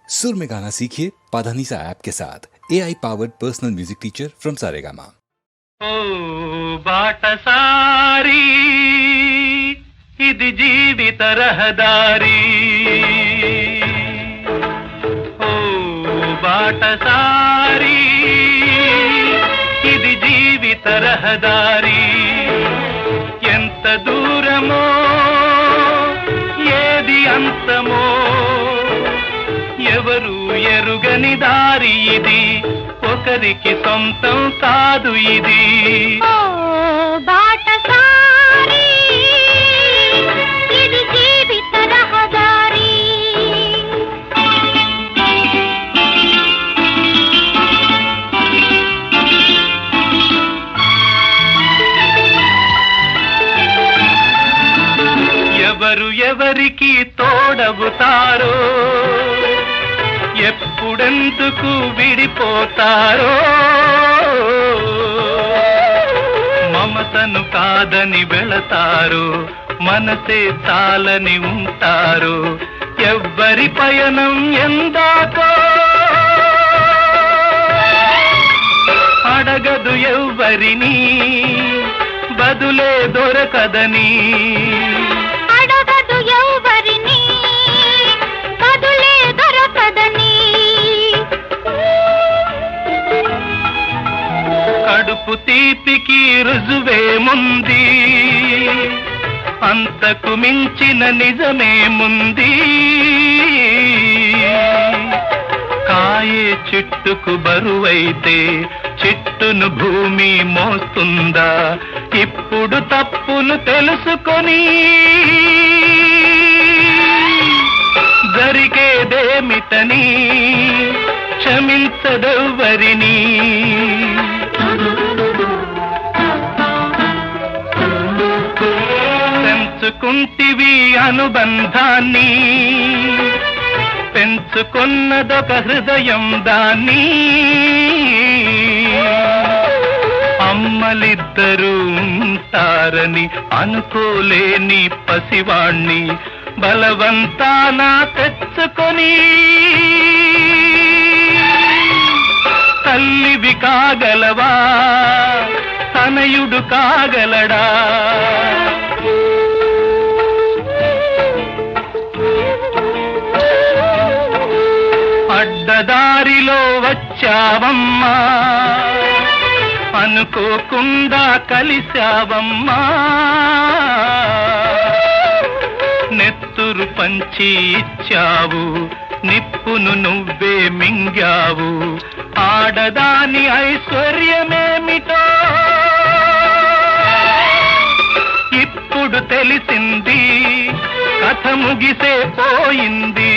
सुर में गाना सीखिए पाधानीसा ऐप के साथ। AI powered personal music teacher from Saregama. ओ बाटसारी इदी जीवित रहदारी, ओ बाटसारी इदी जीवित रहदारी, ఎంత దూరమో ఏది అంతమో ఎవరు ఎరుగని దారి ఇది, ఒకరికి సొంతం కాదు ఇది. ఓ బాటసారి ఇది జీవిత రహదారి. ఎవరు ఎవరికి తోడవుతారో, ఎప్పుడెందుకు విడిపోతారో, మమతను కాదని వెళతారు, మనసే చాలని ఉంటారు. ఎవ్వరి పయనం ఎందాకో అడగదు ఎవ్వరిని, బదులే దొరకదని. అడగదు ఎవ్వరిని, బదులే దొరకదని. కడుపు తీపికి రుజువేముంది, అంతకు మించిన నిజమేముంది. కాయే చెట్టుకు బరువైతే చెట్టును భూమి మోస్తుందా? ఇప్పుడు తప్పులు తెలుసుకొని జరిగేదేమిటని క్షమించదెవ్వరిని. పెంచుకుంటివి అనుబంధాన్ని, పెంచుకున్నదొక హృదయం దాన్ని. అమ్మలిద్దరూ ఉంటారని అనుకోలేని పసివాణ్ణి బలవంతాన తెచ్చుకొని తల్లివి కాగలవా, తనయుడు కాగలడా? అడ్డదారిలో వచ్చావమ్మా, అనుకోకుండా కలిశావమ్మా. నెత్తురు పంచి ఇచ్చావు, నిప్పును నువ్వే మింగావు. ఆడదాని ఐశ్వర్యమేమిటో ఇప్పుడు తెలిసింది, కథ ముగిసే పోయింది.